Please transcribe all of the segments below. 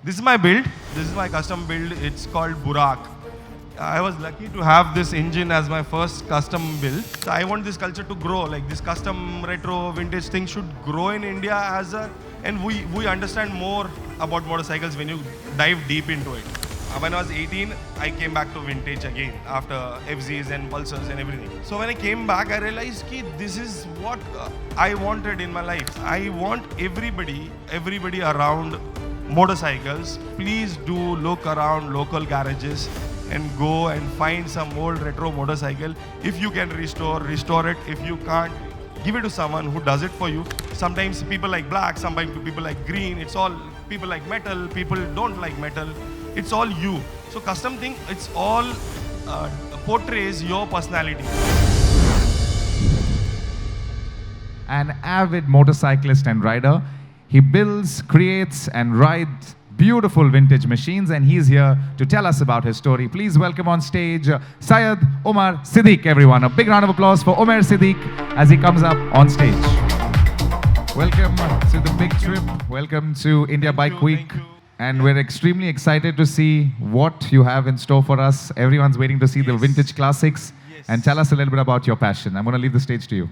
This is my build. This is my custom build. It's called Buraaq. I was lucky to have this engine as my first custom build. So I want this culture to grow. Like this custom retro vintage thing should grow in India and we understand more about motorcycles when you dive deep into it. When I was 18, I came back to vintage again after FZs and Pulsars and everything. So when I came back, I realized that this is what I wanted in my life. I want everybody around motorcycles, please do look around local garages and go and find some old retro motorcycle. If you can restore it. If you can't, give it to someone who does it for you. Sometimes people like black, sometimes people like green. It's all people like metal, people don't like metal. It's all you. So custom thing, it's all portrays your personality. An avid motorcyclist and rider, he builds, creates and rides beautiful vintage machines, and he's here to tell us about his story. Please welcome on stage Syed Omer Siddique, everyone. A big round of applause for Omer Siddique as he comes up on stage. Welcome to the Big Trip. Welcome to India Bike Week. And we're extremely excited to see what you have in store for us. Everyone's waiting to see the vintage classics. And tell us a little bit about your passion. I'm going to leave the stage to you.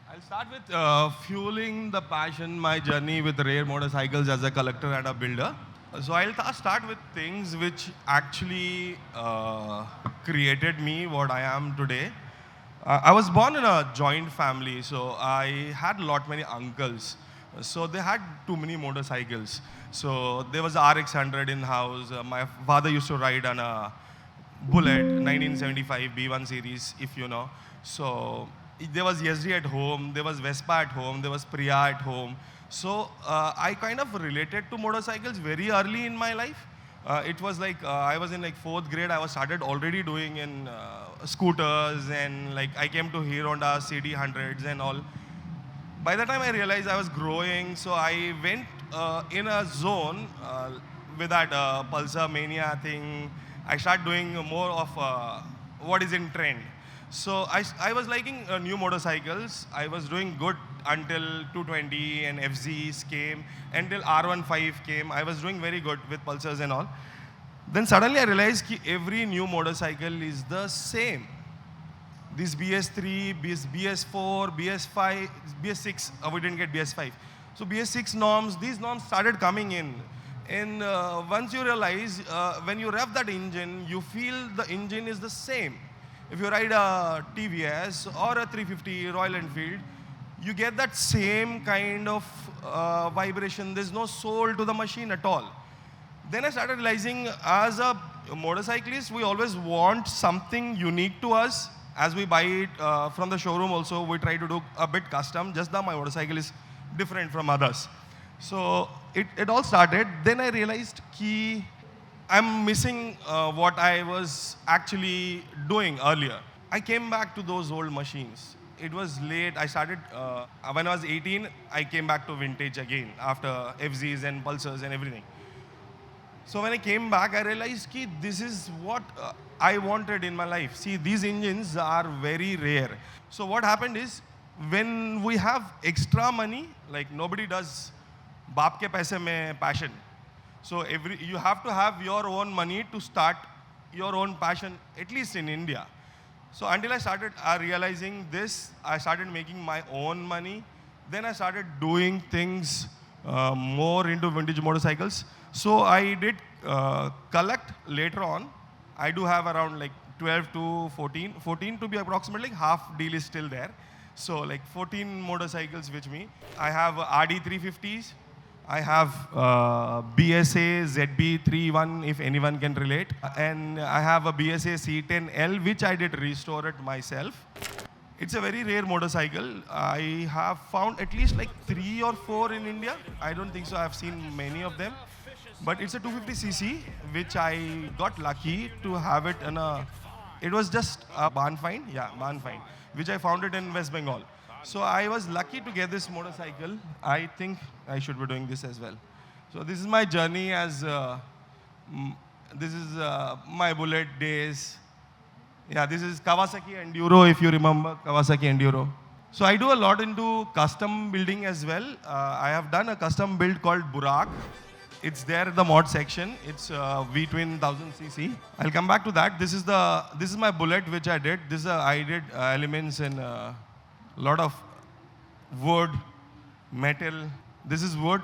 I'll start with fueling the passion, my journey with rare motorcycles as a collector and a builder. So I'll start with things which actually created me what I am today. I was born in a joint family, so I had many uncles. So they had too many motorcycles. So there was RX100 in house. My father used to ride on a Bullet 1975 B1 series, if you know. So there was SD at home, there was Vespa at home, there was Priya at home. So I kind of related to motorcycles very early in my life. It was like I was in like 4th grade. I was started already doing in scooters, and like I came to Hero Honda CD100s and all. By the time I realized I was growing, so I went in a zone with that Pulsar Mania thing. I started doing more of what is in trend. So I was liking new motorcycles. I was doing good until 220 and FZs came, until R15 came. I was doing very good with Pulsars and all. Then suddenly I realized that every new motorcycle is the same. This BS3, BS4, BS5, BS6, we didn't get BS5. So BS6 norms, these norms started coming in. And once you realize, when you rev that engine, you feel the engine is the same. If you ride a TVS or a 350 Royal Enfield, you get that same kind of vibration. There's no soul to the machine at all. Then I started realizing, as a motorcyclist, we always want something unique to us. As we buy it from the showroom also, we try to do a bit custom. Just that my motorcycle is different from others. So it all started. Then I realized that I'm missing what I was actually doing earlier. I came back to those old machines. It was late. I started, when I was 18, I came back to vintage again after FZs and Pulsars and everything. So when I came back, I realized that this is what I wanted in my life. See, these engines are very rare. So what happened is, when we have extra money, like nobody does baap ke paise mein passion. So you have to have your own money to start your own passion, at least in India. So until I started realizing this, I started making my own money. Then I started doing things more into vintage motorcycles. So I did collect later on. I do have around like 12 to 14 to be approximately, half deal is still there. So like 14 motorcycles with me. I have RD350s. I have BSA ZB31, if anyone can relate. And I have a BSA C10L, which I did restore it myself. It's a very rare motorcycle. I have found at least like 3 or 4 in India. I don't think so. I've seen many of them. But it's a 250cc, which I got lucky to have it in a... It was just a barn find. Yeah, barn find, which I found it in West Bengal. So I was lucky to get this motorcycle. I think I should be doing this as well. So this is my journey as... this is my Bullet days. Yeah, this is Kawasaki Enduro, if you remember Kawasaki Enduro. So I do a lot into custom building as well. I have done a custom build called Burak. It's there in the mod section. It's V-twin 1000cc. I'll come back to that. This is my bullet which I did. I did elements in a lot of wood, metal. This is wood.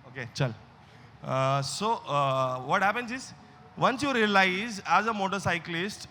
Okay, chal. What happens is, once you realize as a motorcyclist,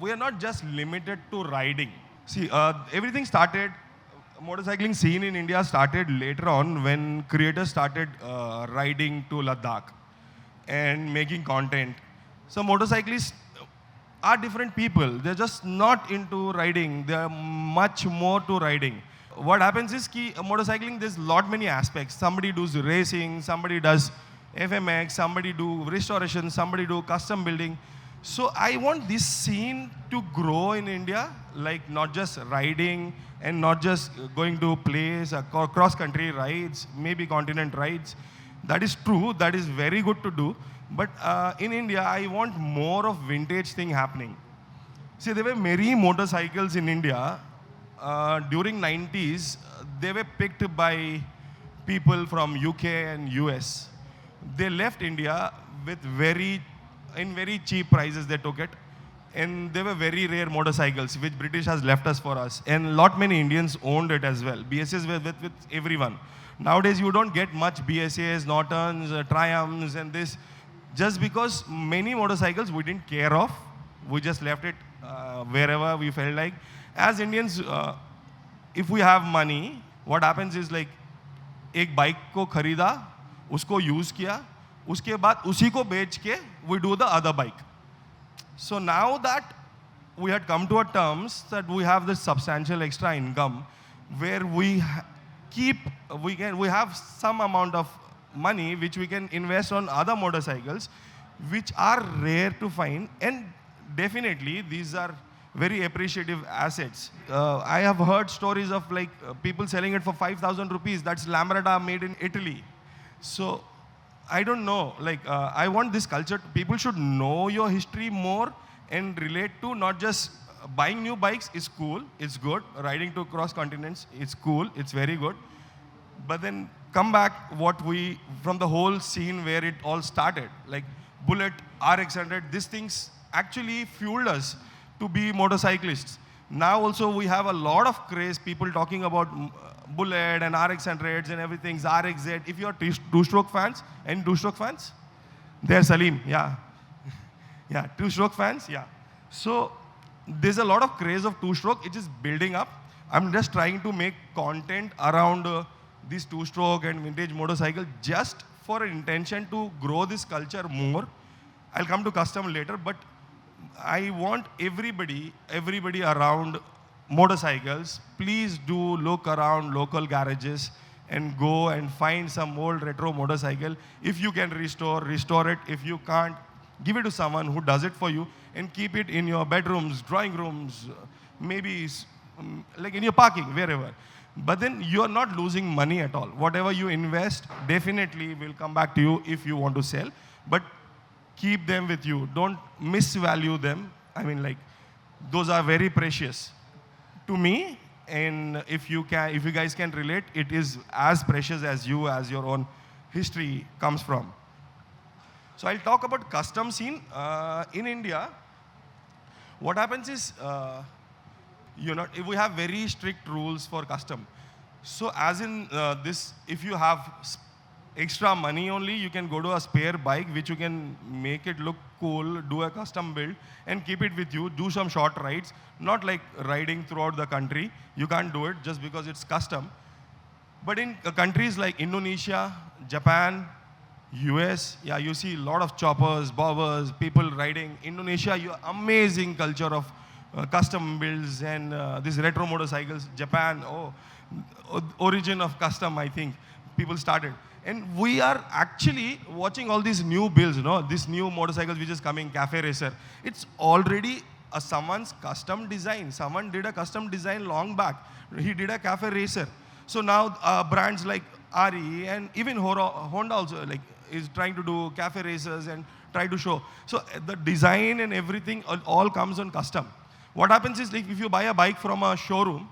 we are not just limited to riding. See, everything started, motorcycling scene in India started later on when creators started riding to Ladakh and making content. So motorcyclists are different people. They're just not into riding. They're much more to riding. What happens is motorcycling, there's lot many aspects. Somebody does racing, somebody does FMX, somebody do restoration, somebody do custom building. So I want this scene to grow in India, like not just riding and not just going to place, cross-country rides, maybe continent rides. That is true, that is very good to do. But in India, I want more of vintage thing happening. See, there were many motorcycles in India. During 90s, they were picked by people from UK and US. They left India with in very cheap prices they took it. And they were very rare motorcycles, which British has left us for us. And lot many Indians owned it as well. BSAs were with everyone. Nowadays, you don't get much BSAs, Nortons, Triumphs, and this. Just because many motorcycles we didn't care of. We just left it wherever we felt like. As Indians, if we have money, what happens is like, एक bike को खरीदा, उसको use किया, उसके बाद उसी को बेच के we do the other bike. So now that we had come to a terms that we have this substantial extra income, where we have some amount of money which we can invest on other motorcycles, which are rare to find, and definitely these are very appreciative assets. I have heard stories of like people selling it for 5,000 rupees. That's Lambretta made in Italy. So I don't know, like I want this culture, people should know your history more and relate to not just buying new bikes is cool, it's good, riding to cross continents, it's cool, it's very good. But then come back from the whole scene where it all started, like Bullet, RX100, these things actually fueled us to be motorcyclists. Now also we have a lot of craze, people talking about Bullet and RX100s and everything, RXZ. If you are two-stroke fans, and two-stroke fans? There's Salim, yeah. Yeah, two-stroke fans, yeah. So there's a lot of craze of two-stroke, it is building up. I'm just trying to make content around this two-stroke and vintage motorcycle just for an intention to grow this culture more. I'll come to custom later, but I want everybody around motorcycles, please do look around local garages and go and find some old retro motorcycle. If you can restore it. If you can't, give it to someone who does it for you and keep it in your bedrooms, drawing rooms, maybe like in your parking, wherever. But then you are not losing money at all. Whatever you invest definitely will come back to you if you want to sell. But keep them with you. Don't misvalue them. I mean, like, those are very precious to me. And if you guys can relate, it is as precious as your own history comes from. So I'll talk about custom scene in India. What happens is, we have very strict rules for custom. So as in this, if you have extra money only, you can go to a spare bike which you can make it look cool, do a custom build and keep it with you, do some short rides, not like riding throughout the country. You can't do it just because it's custom. But in countries like Indonesia, Japan, US, yeah, you see a lot of choppers, bobbers, people riding. Indonesia, amazing culture of custom builds and these retro motorcycles. Japan, origin of custom, I think, people started. And we are actually watching all these new builds, these new motorcycles which is coming, Cafe Racer. It's already someone's custom design. Someone did a custom design long back. He did a Cafe Racer. So now brands like RE and even Honda also is trying to do Cafe Racers and try to show. So the design and everything all comes on custom. What happens is, like, if you buy a bike from a showroom,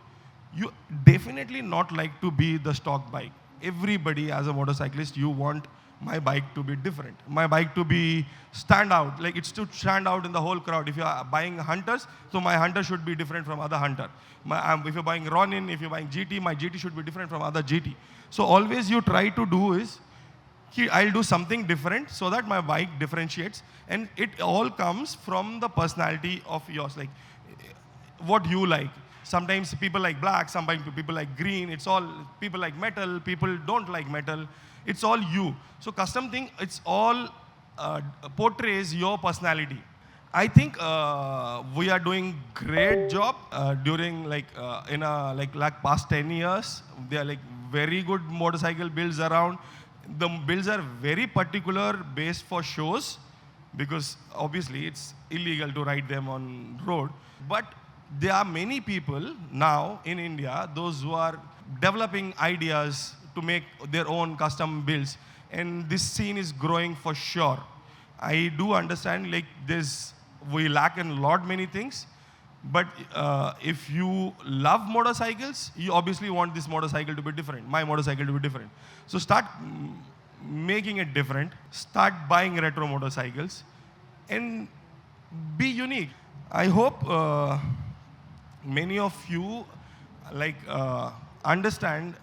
you definitely not like to be the stock bike. Everybody as a motorcyclist, you want my bike to be different. My bike to be stand out, like it's to stand out in the whole crowd. If you are buying Hunters, so my Hunter should be different from other Hunter. If you're buying Ronin, if you're buying GT, my GT should be different from other GT. So always you try to do is, I'll do something different so that my bike differentiates. And it all comes from the personality of yours, like what you like. Sometimes people like black, sometimes people like green. It's all, people like metal, people don't like metal. It's all you. So custom thing, it's all portrays your personality. I think we are doing great job during like past 10 years. They are like very good motorcycle builds around. The builds are very particular based for shows because obviously it's illegal to ride them on road. But there are many people now in India, those who are developing ideas to make their own custom builds. And this scene is growing for sure. I do understand like we lack in lot many things. But if you love motorcycles, you obviously want this motorcycle to be different, my motorcycle to be different. So start making it different, start buying retro motorcycles, and be unique. I hope many of you understand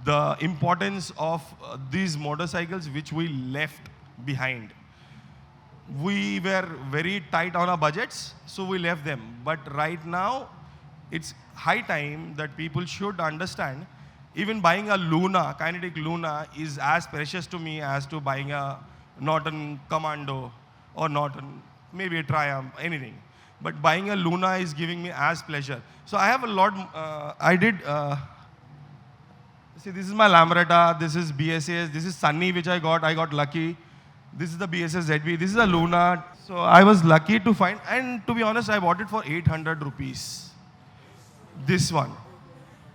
the importance of these motorcycles which we left behind. We were very tight on our budgets, so we left them. But right now, it's high time that people should understand, even buying a Luna, kinetic Luna, is as precious to me as to buying a Norton Commando or Norton, maybe a Triumph, anything. But buying a Luna is giving me as pleasure. So I have a lot, see, this is my Lambretta, this is BSAs, this is Sunny, which I got lucky. This is the BSS ZB. This is a Luna. So I was lucky to find, and to be honest, I bought it for 800 rupees. This one.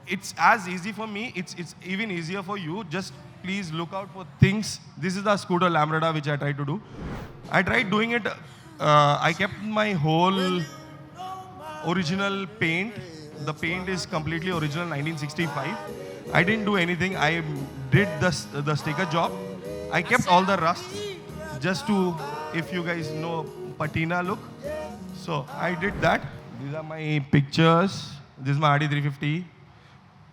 It's as easy for me. It's even easier for you. Just please look out for things. This is the scooter Lambretta which I tried to do. I tried doing it. I kept my whole original paint. The paint is completely original, 1965. I didn't do anything. I did the sticker job. I kept all the rust. Just to, if you guys know patina look. So I did that. These are my pictures. This is my RD350.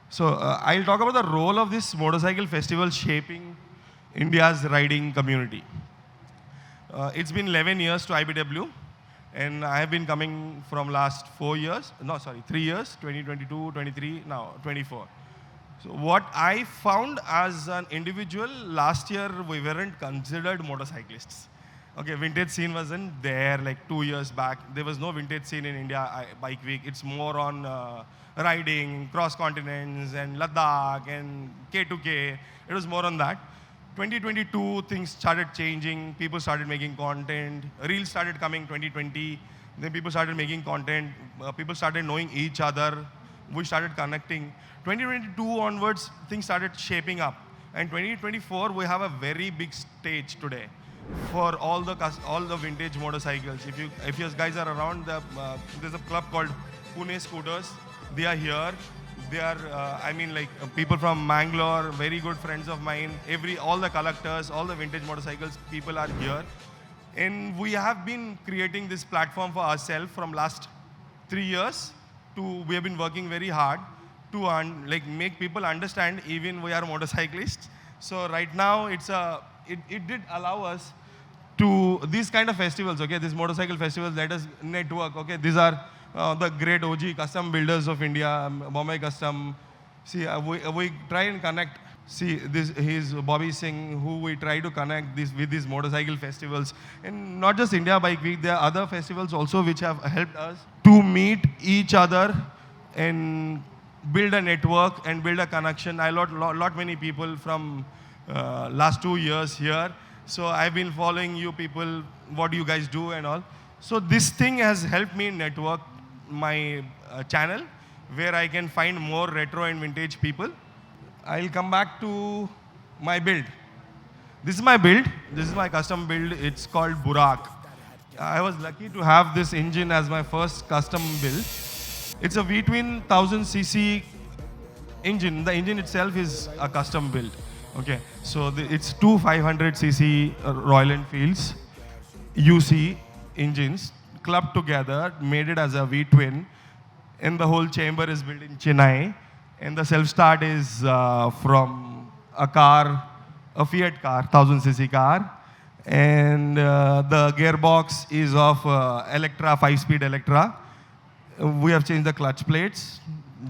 So I'll talk about the role of this motorcycle festival shaping India's riding community. It's been 11 years to IBW, and I have been coming from last 3 years, 2022, 23, now 24. So what I found as an individual, last year we weren't considered motorcyclists. Okay, vintage scene wasn't there like 2 years back. There was no vintage scene in India Bike Week. It's more on riding, cross continents and Ladakh and K2K. It was more on that. 2022, things started changing. People started making content. Reels started coming 2020. Then people started making content. People started knowing each other. We started connecting. 2022 onwards, things started shaping up. And 2024, we have a very big stage today for all the vintage motorcycles. If you guys are around, there's a club called Pune Scooters. They are here. They are, people from Mangalore, very good friends of mine. All the collectors, all the vintage motorcycles, people are here. And we have been creating this platform for ourselves from last 3 years. We have been working very hard to make people understand even we are motorcyclists. So right now it did allow us to these kind of festivals, okay, these motorcycle festivals, let us network, okay. These are the great OG custom builders of India, Bombay Custom. See, we try and connect. See, he's Bobby Singh, who we try to connect with these motorcycle festivals. And not just India Bike Week, there are other festivals also which have helped us to meet each other and build a network and build a connection. I lot many people from last 2 years here. So I've been following you people, what you guys do and all. So this thing has helped me network my channel where I can find more retro and vintage people. I'll come back to my build. This is my build. This is my custom build. It's called Buraaq. I was lucky to have this engine as my first custom build. It's a V-twin 1000cc engine. The engine itself is a custom build. Okay, so it's two 500cc Royal Enfields UC engines clubbed together, made it as a V-twin, and the whole chamber is built in Chennai, and the self-start is from a car, a Fiat car, 1000cc car, and the gearbox is of Electra, 5-speed Electra. We have changed the clutch plates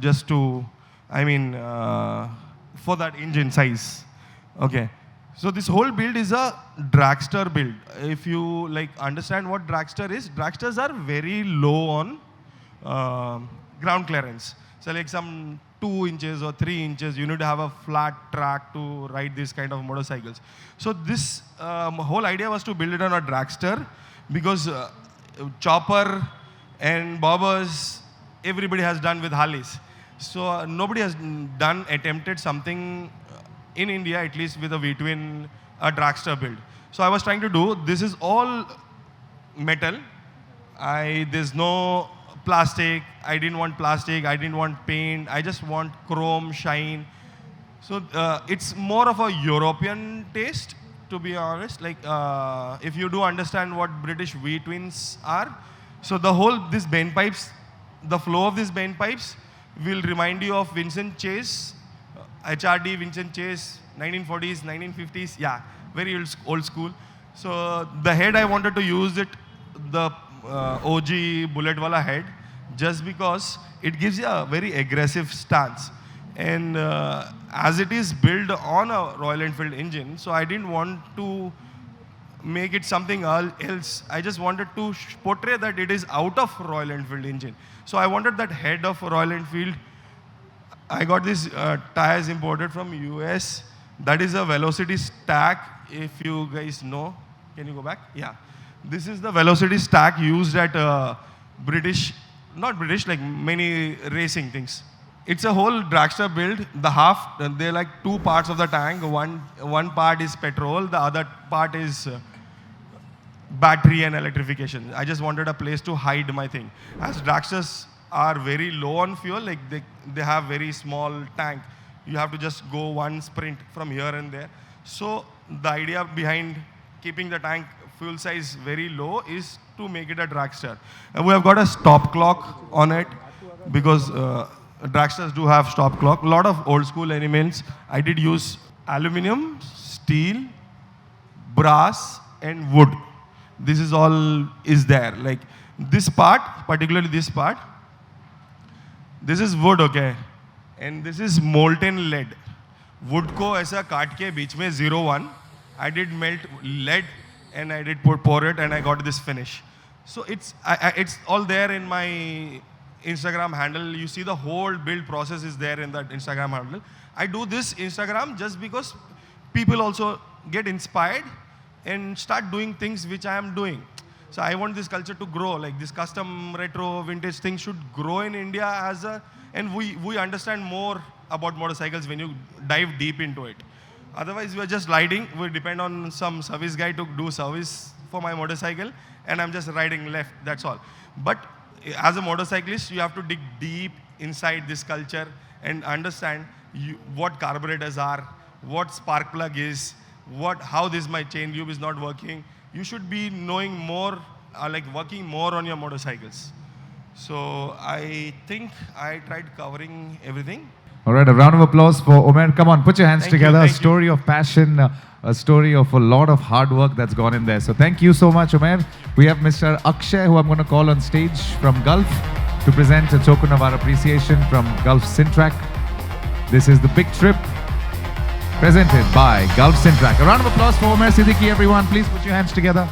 just to, for that engine size. Okay. So this whole build is a dragster build. If you understand what dragster is, dragsters are very low on ground clearance. So like some 2 inches or 3 inches, you need to have a flat track to ride this kind of motorcycles. So this whole idea was to build it on a dragster because chopper and bobbers, everybody has done with Harleys. So nobody has attempted something in India, at least with a V-twin, a dragster build. So I was trying to do, this is all metal. There's no plastic. I didn't want plastic. I didn't want paint. I just want chrome, shine. So it's more of a European taste, to be honest. If you do understand what British V-twins are, so this bend pipes, the flow of these bend pipes will remind you of Vincent Chase, HRD, Vincent Chase, 1940s, 1950s, yeah, very old school. So the head I wanted to use it, the OG bullet wala head, just because it gives you a very aggressive stance. And as it is built on a Royal Enfield engine, so I didn't want to make it something else. I just wanted to portray that it is out of Royal Enfield engine. So I wanted that head of Royal Enfield. I got these tires imported from US. That is a velocity stack, if you guys know. Can you go back? Yeah. This is the velocity stack used at not British, like many racing things. It's a whole dragster build. The half, they're like 2 parts of the tank. One part is petrol, the other part is battery and electrification. I just wanted a place to hide my thing. As dragsters are very low on fuel, like they have very small tank. You have to just go one sprint from here and there. So the idea behind keeping the tank fuel size very low is to make it a dragster. And we have got a stop clock on it because dragsters do have stop clock. A lot of old school elements. I did use aluminum, steel, brass, and wood. This is all is there. Like this part, particularly this part, this is wood, okay? And this is molten lead. Wood ko aisa kaat ke beech mein 0-1. I did melt lead and I did pour it and I got this finish. So it's all there in my Instagram handle. You see the whole build process is there in that Instagram handle. I do this Instagram just because people also get inspired and start doing things which I am doing. So I want this culture to grow, like this custom retro vintage thing should grow in India and we understand more about motorcycles when you dive deep into it. Otherwise, we're just riding. We depend on some service guy to do service for my motorcycle, and I'm just riding left, that's all. But as a motorcyclist, you have to dig deep inside this culture and understand what carburetors are, what spark plug is, how my chain lube is not working. You should be knowing more, working more on your motorcycles. So I think I tried covering everything. All right, a round of applause for Omer. Come on, put your hands together. Thank a story of passion, a story of a lot of hard work that's gone in there. So thank you so much, Omer. We have Mr. Akshay, who I'm going to call on stage from Gulf to present a token of our appreciation from Gulf Sintrack. This is the Big Trip, presented by Gulf Sintrack. A round of applause for Omer Siddique, everyone. Please put your hands together.